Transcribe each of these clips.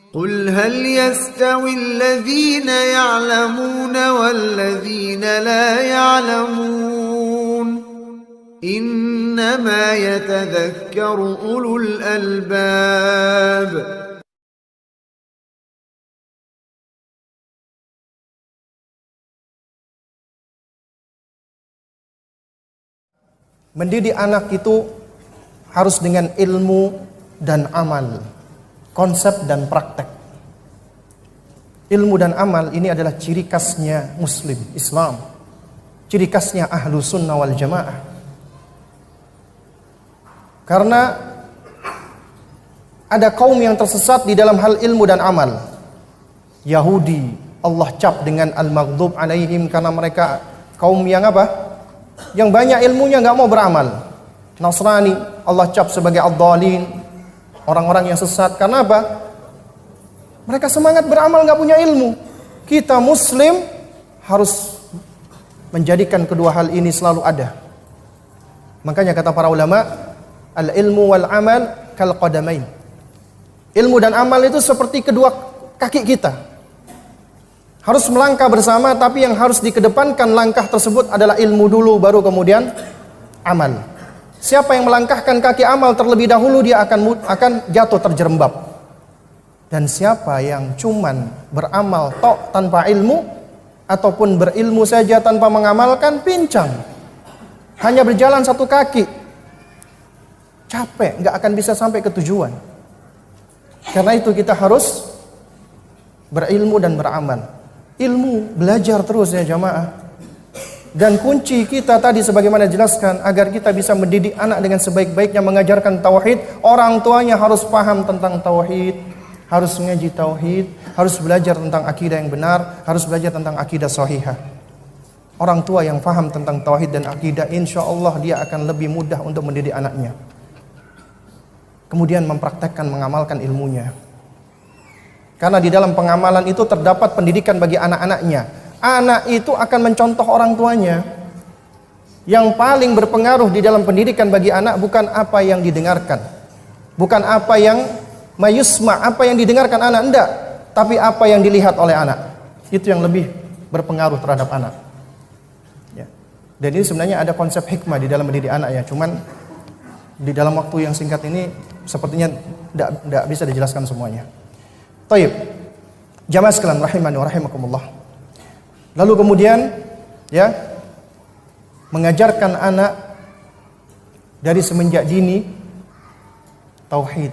قل هل يستوي الذين يعلمون والذين لا يعلمون إنما يتذكر أولو الألباب. Mendidik anak itu harus dengan ilmu dan amal, konsep dan praktek. Ilmu dan amal ini adalah ciri khasnya Muslim, Islam. Ciri khasnya ahlu sunnah wal jamaah. Karena ada kaum yang tersesat di dalam hal ilmu dan amal. Yahudi, Allah cap dengan al-maghdub alaihim karena mereka kaum yang apa? Yang banyak ilmunya nggak mau beramal. Nasrani, Allah cap sebagai ad-dhalin, orang-orang yang sesat. Karena apa? Mereka semangat beramal nggak punya ilmu. Kita Muslim harus menjadikan kedua hal ini selalu ada. Makanya kata para ulama, al-ilmu wal amal kal qadamain. Ilmu dan amal itu seperti kedua kaki kita. Harus melangkah bersama, tapi yang harus dikedepankan langkah tersebut adalah ilmu dulu, baru kemudian amal. Siapa yang melangkahkan kaki amal terlebih dahulu, dia akan jatuh terjerembab. Dan siapa yang cuman beramal tok tanpa ilmu, ataupun berilmu saja tanpa mengamalkan, pincang. Hanya berjalan satu kaki, capek, nggak akan bisa sampai ke tujuan. Karena itu kita harus berilmu dan beramal. Ilmu, belajar terus ya jamaah. Dan kunci kita tadi sebagaimana jelaskan, agar kita bisa mendidik anak dengan sebaik-baiknya, mengajarkan tauhid, orang tuanya harus paham tentang tauhid, harus mengaji tauhid, harus belajar tentang akidah yang benar, harus belajar tentang akidah sahihah. Orang tua yang paham tentang tauhid dan akidah, insya Allah dia akan lebih mudah untuk mendidik anaknya. Kemudian mempraktekkan, mengamalkan ilmunya. Karena di dalam pengamalan itu terdapat pendidikan bagi anak-anaknya. Anak itu akan mencontoh orang tuanya. Yang paling berpengaruh di dalam pendidikan bagi anak bukan apa yang didengarkan, bukan apa yang mayusma, apa yang didengarkan anak, enggak, tapi apa yang dilihat oleh anak. Itu yang lebih berpengaruh terhadap anak ya. Dan ini sebenarnya ada konsep hikmah di dalam mendidik anak ya. Cuman di dalam waktu yang singkat ini sepertinya tidak bisa dijelaskan semuanya. Taib, jamaah sekalian rahimani wa rahimakumullah. Lalu kemudian ya, mengajarkan anak dari semenjak dini tauhid.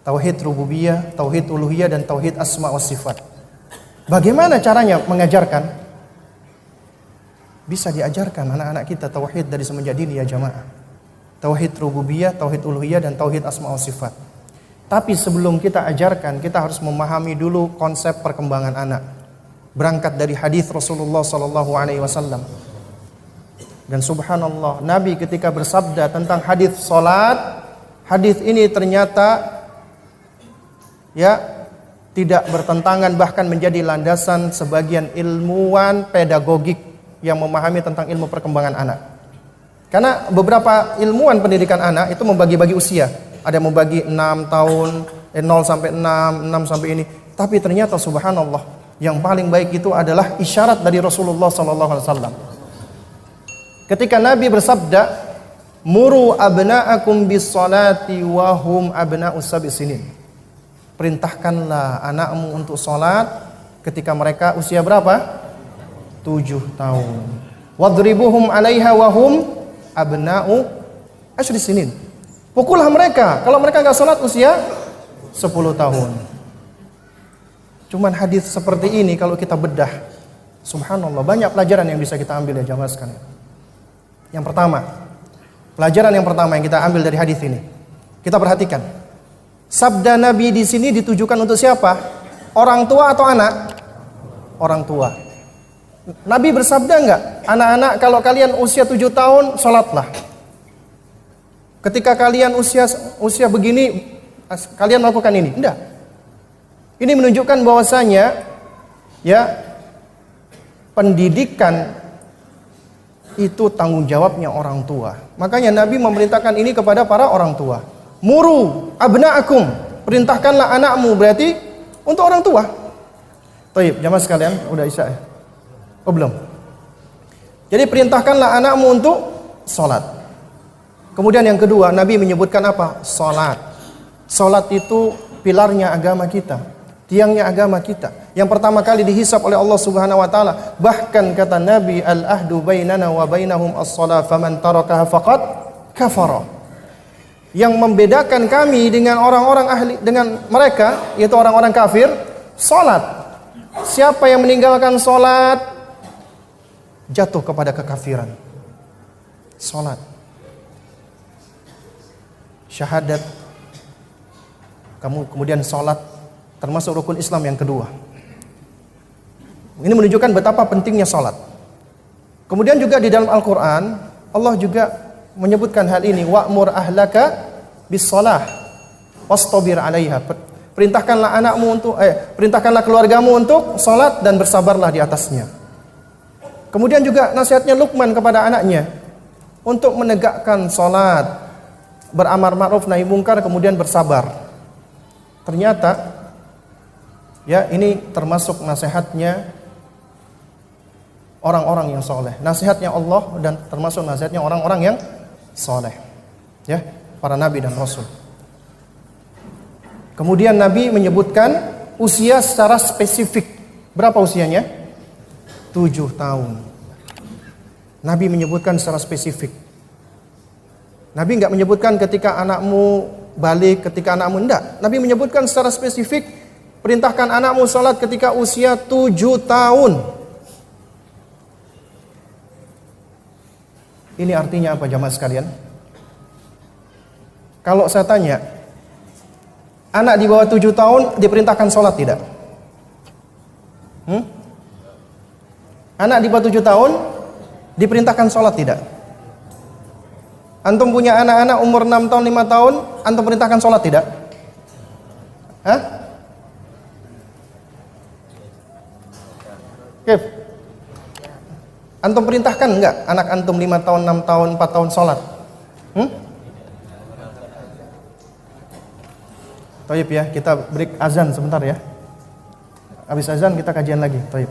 Tauhid rububiyah, tauhid uluhiyah, dan tauhid asma wa sifat. Bagaimana caranya mengajarkan? Bisa diajarkan anak-anak kita tauhid dari semenjak dini ya jamaah. Tauhid rububiyah, tauhid uluhiyah, dan tauhid asma wa sifat. Tapi sebelum kita ajarkan, kita harus memahami dulu konsep perkembangan anak. Berangkat dari hadis Rasulullah SAW. Dan subhanallah, Nabi ketika bersabda tentang hadis salat, hadis ini ternyata ya tidak bertentangan, bahkan menjadi landasan sebagian ilmuwan pedagogik yang memahami tentang ilmu perkembangan anak. Karena beberapa ilmuwan pendidikan anak itu membagi-bagi usia. Ada yang membagi 6 tahun, 0 sampai 6, 6 sampai ini. Tapi ternyata subhanallah, yang paling baik itu adalah isyarat dari Rasulullah SAW. Ketika Nabi bersabda, "Muru abna'akum bis salati wa hum abna'us sab'i sinin." Perintahkanlah anakmu untuk salat ketika mereka usia berapa? 7 tahun. Wadribuhum 'alaiha wa hum abna'u asyri sinin. Pukullah mereka kalau mereka nggak sholat usia 10 tahun. Cuman hadis seperti ini kalau kita bedah, subhanallah, banyak pelajaran yang bisa kita ambil ya jamaah sekalian. Yang pertama, pelajaran yang pertama yang kita ambil dari hadis ini, kita perhatikan. Sabda Nabi di sini ditujukan untuk siapa? Orang tua atau anak? Orang tua. Nabi bersabda enggak? Anak-anak kalau kalian usia 7 tahun, sholatlah. Ketika kalian usia begini, kalian melakukan ini. Enggak. Ini menunjukkan bahwasanya ya, pendidikan itu tanggung jawabnya orang tua. Makanya Nabi memerintahkan ini kepada para orang tua. Muru abna'akum, perintahkanlah anakmu, berarti untuk orang tua. Baik, jamaah sekalian, udah isya ya? Oh belum. Jadi perintahkanlah anakmu untuk salat. Kemudian yang kedua, Nabi menyebutkan apa? Salat. Salat itu pilarnya agama kita, tiangnya agama kita. Yang pertama kali dihisab oleh Allah Subhanahu wa taala. Bahkan kata Nabi, al-ahdu bainana wa bainahum as-shalah faman tarakaha faqad kafara. Yang membedakan kami dengan orang-orang ahli, dengan mereka, yaitu orang-orang kafir, salat. Siapa yang meninggalkan salat jatuh kepada kekafiran. Salat, syahadat, kemudian salat termasuk rukun Islam yang kedua. Ini menunjukkan betapa pentingnya salat. Kemudian juga di dalam Al-Quran Allah juga menyebutkan hal ini, wa'mur ahlaka bis-shalah wastabir 'alaiha. Perintahkanlah keluargamu untuk salat dan bersabarlah di atasnya. Kemudian juga nasihatnya Luqman kepada anaknya untuk menegakkan salat, beramar ma'ruf nahi mungkar, kemudian bersabar. Ternyata ya, ini termasuk nasihatnya orang-orang yang soleh, nasihatnya Allah, dan termasuk nasihatnya orang-orang yang soleh, ya, para nabi dan rasul. Kemudian Nabi menyebutkan usia secara spesifik. Berapa usianya? 7 tahun. Nabi menyebutkan secara spesifik. Nabi enggak menyebutkan ketika anakmu balik, ketika anakmu enggak. Nabi menyebutkan secara spesifik, perintahkan anakmu salat ketika usia 7 tahun. Ini artinya apa jamaah sekalian? Kalau saya tanya, anak di bawah 7 tahun diperintahkan sholat tidak? Anak di bawah 7 tahun diperintahkan sholat tidak? Antum punya anak-anak umur 6 tahun, 5 tahun, antum perintahkan sholat tidak? Hah? Kif? Antum perintahkan enggak anak antum 5 tahun, 6 tahun, 4 tahun sholat? Taib ya, kita break azan sebentar ya. Habis azan kita kajian lagi. Taib.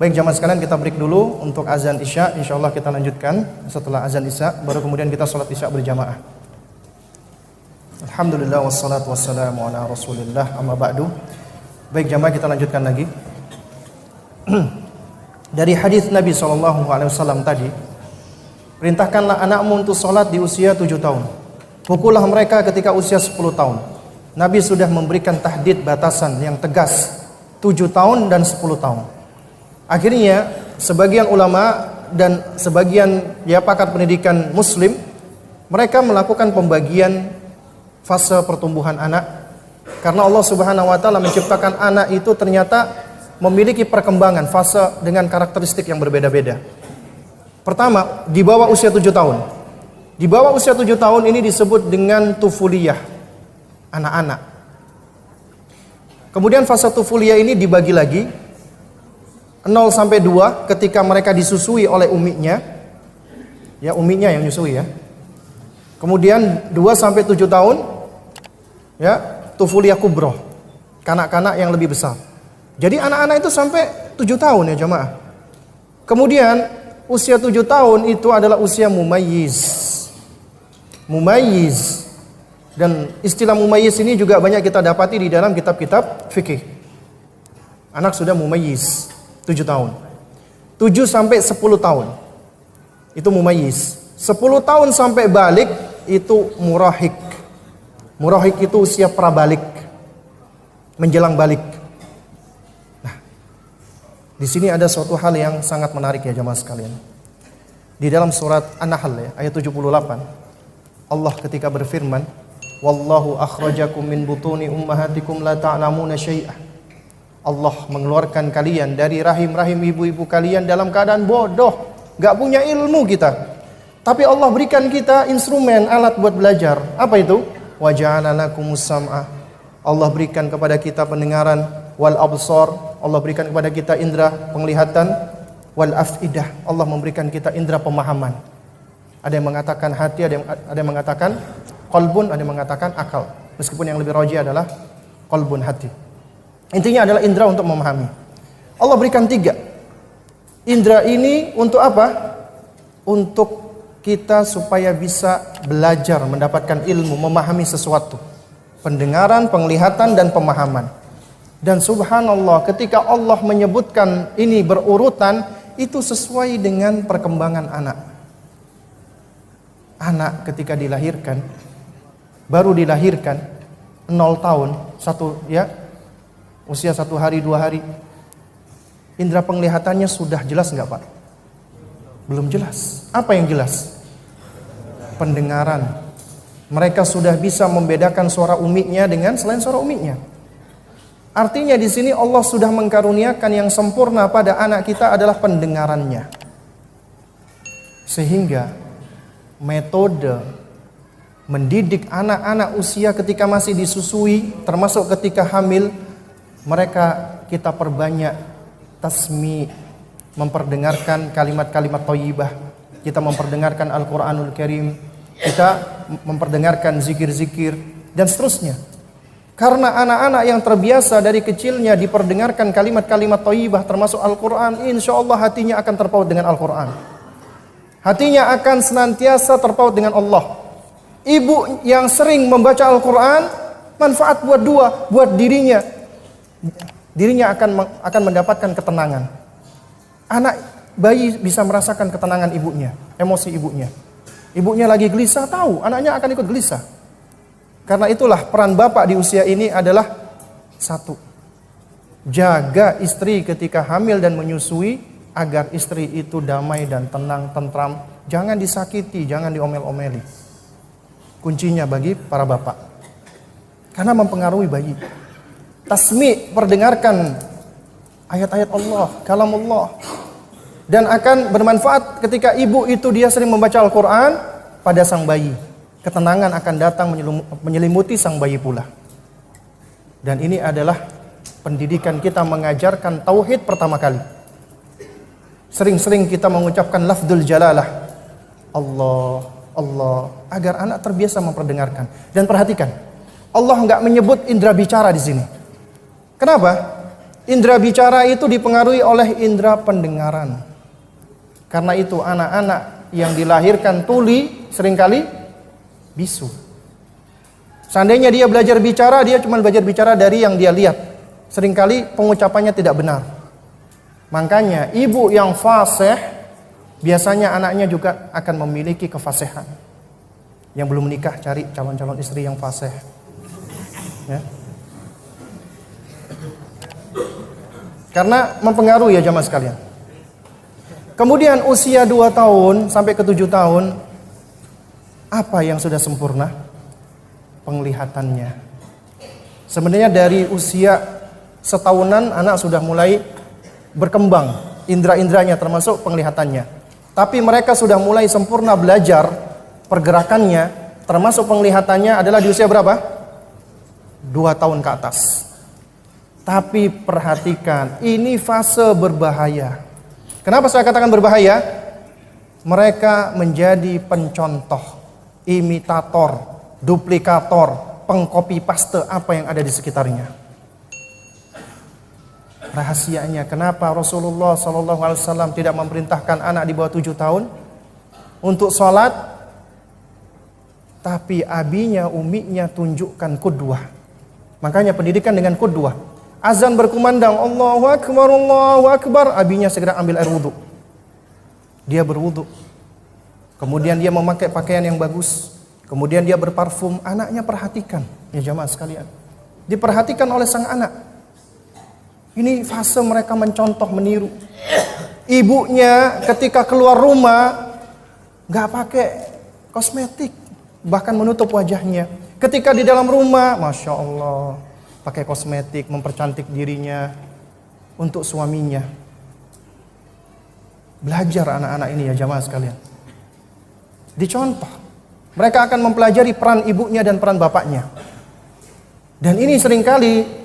Baik jamaah sekalian, kita break dulu untuk azan isya. Insyaallah kita lanjutkan setelah azan isya, baru kemudian kita sholat isya berjamaah. Alhamdulillah wassalatu wassalamu ala Rasulillah, amma ba'du. Baik jamaah, kita lanjutkan lagi. Dari hadis Nabi SAW tadi, perintahkanlah anakmu untuk sholat di usia 7 tahun. Pukullah mereka ketika usia 10 tahun. Nabi sudah memberikan tahdid, batasan yang tegas, 7 tahun dan 10 tahun. Akhirnya sebagian ulama dan sebagian pakar pendidikan muslim, mereka melakukan pembagian fase pertumbuhan anak. Karena Allah Subhanahu wa taala menciptakan anak itu ternyata memiliki perkembangan fase dengan karakteristik yang berbeda-beda. Pertama, di bawah usia 7 tahun. Di bawah usia 7 tahun ini disebut dengan tufuliyah, anak-anak. Kemudian fase tufuliyah ini dibagi lagi 0 sampai 2 ketika mereka disusui oleh uminya. Ya, uminya yang nyusui ya. Kemudian 2 sampai 7 tahun ya, tufuliyah kubroh, kanak-kanak yang lebih besar. Jadi anak-anak itu sampai 7 tahun ya jamaah. Kemudian usia 7 tahun itu adalah usia mumayyiz. Mumayyiz. Dan istilah mumayyiz ini juga banyak kita dapati di dalam kitab-kitab fikih. Anak sudah mumayyiz 7 tahun. 7 sampai 10 tahun itu mumayyiz. 10 tahun sampai balik itu murahik. Murahik itu usia prabalik, menjelang balik. Di sini ada suatu hal yang sangat menarik ya jamaah sekalian. Di dalam surat An-Nahl ya, ayat 78, Allah ketika berfirman, "Wallahu akhrajakum min butuni ummahatikum la ta'lamuna syai'ah." Allah mengeluarkan kalian dari rahim-rahim ibu-ibu kalian dalam keadaan bodoh, enggak punya ilmu kita. Tapi Allah berikan kita instrumen, alat buat belajar. Apa itu? Wa ja'ala lakumus sam'a. Allah berikan kepada kita pendengaran, wal absar. Allah berikan kepada kita indera penglihatan, wal afidah. Allah memberikan kita indera pemahaman. Ada yang mengatakan hati, ada yang mengatakan qalbun, ada yang mengatakan akal. Meskipun yang lebih rajih adalah qalbun, hati. Intinya adalah indera untuk memahami. Allah berikan 3. Indera ini untuk apa? Untuk kita supaya bisa belajar, mendapatkan ilmu, memahami sesuatu. Pendengaran, penglihatan, dan pemahaman. Dan subhanallah, ketika Allah menyebutkan ini berurutan, itu sesuai dengan perkembangan anak. Anak ketika dilahirkan, baru dilahirkan 0 tahun, usia 1 hari 2 hari, indera penglihatannya sudah jelas nggak Pak? Belum jelas. Apa yang jelas? Pendengaran. Mereka sudah bisa membedakan suara umminya dengan selain suara umminya. Artinya di sini Allah sudah mengkaruniakan yang sempurna pada anak kita adalah pendengarannya. Sehingga metode mendidik anak-anak usia ketika masih disusui, termasuk ketika hamil, mereka kita perbanyak tasmi, memperdengarkan kalimat-kalimat thayyibah, kita memperdengarkan Al-Qur'anul Karim, kita memperdengarkan zikir-zikir dan seterusnya. Karena anak-anak yang terbiasa dari kecilnya diperdengarkan kalimat-kalimat thayyibah termasuk Al-Qur'an, insya Allah hatinya akan terpaut dengan Al-Qur'an. Hatinya akan senantiasa terpaut dengan Allah. Ibu yang sering membaca Al-Quran, manfaat buat dirinya. Dirinya akan mendapatkan ketenangan. Anak bayi bisa merasakan ketenangan ibunya, emosi ibunya. Ibunya lagi gelisah, tahu anaknya akan ikut gelisah. Karena itulah peran bapak di usia ini adalah 1. Jaga istri ketika hamil dan menyusui, agar istri itu damai dan tenang, tentram. Jangan disakiti, jangan diomel-omeli. Kuncinya bagi para bapak. Karena mempengaruhi bayi. Tasmi, perdengarkan ayat-ayat Allah, kalam Allah. Dan akan bermanfaat ketika ibu itu dia sering membaca Al-Quran pada sang bayi. Ketenangan akan datang menyelimuti sang bayi pula. Dan ini adalah pendidikan kita mengajarkan tauhid pertama kali. Sering-sering kita mengucapkan lafdzul jalalah, Allah, Allah, agar anak terbiasa memperdengarkan. Dan perhatikan, Allah enggak menyebut indera bicara di sini. Kenapa? Indera bicara itu dipengaruhi oleh indera pendengaran. Karena itu anak-anak yang dilahirkan tuli seringkali bisu. Seandainya dia belajar bicara, dia cuma belajar bicara dari yang dia lihat. Seringkali pengucapannya tidak benar. Makanya ibu yang fasih, biasanya anaknya juga akan memiliki kefasihan. Yang belum menikah cari calon-calon istri yang fasih. Ya. Karena mempengaruhi ya jamaah sekalian. Kemudian usia 2 tahun sampai ke 7 tahun, apa yang sudah sempurna? Penglihatannya. Sebenarnya dari usia setahunan anak sudah mulai berkembang indera-inderanya termasuk penglihatannya. Tapi mereka sudah mulai sempurna belajar pergerakannya termasuk penglihatannya adalah di usia berapa? 2 tahun ke atas. Tapi perhatikan, ini fase berbahaya. Kenapa saya katakan berbahaya? Mereka menjadi pencontoh, imitator, duplikator, pengcopy paste apa yang ada di sekitarnya. Rahasianya kenapa Rasulullah SAW tidak memerintahkan anak di bawah 7 tahun untuk sholat, tapi abinya, uminya tunjukkan qudwah. Makanya pendidikan dengan qudwah. Azan berkumandang, Allahu Akbar, abinya segera ambil air wudhu. Dia berwudhu. Kemudian dia memakai pakaian yang bagus. Kemudian dia berparfum. Anaknya perhatikan, ya jamaah sekalian. Diperhatikan oleh sang anak. Ini fase mereka mencontoh, meniru. Ibunya ketika keluar rumah gak pakai kosmetik, bahkan menutup wajahnya. Ketika di dalam rumah, Masya Allah, pakai kosmetik, mempercantik dirinya untuk suaminya. Belajar anak-anak ini ya jamaah sekalian. Dicontoh. Mereka akan mempelajari peran ibunya dan peran bapaknya. Dan ini seringkali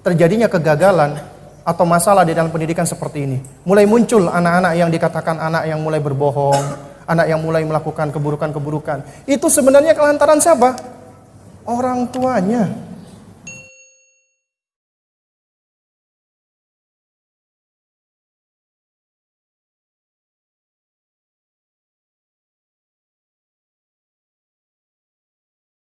terjadinya kegagalan atau masalah di dalam pendidikan seperti ini. Mulai muncul anak-anak yang dikatakan anak yang mulai berbohong, anak yang mulai melakukan keburukan-keburukan. Itu sebenarnya kelantaran siapa? orang tuanya.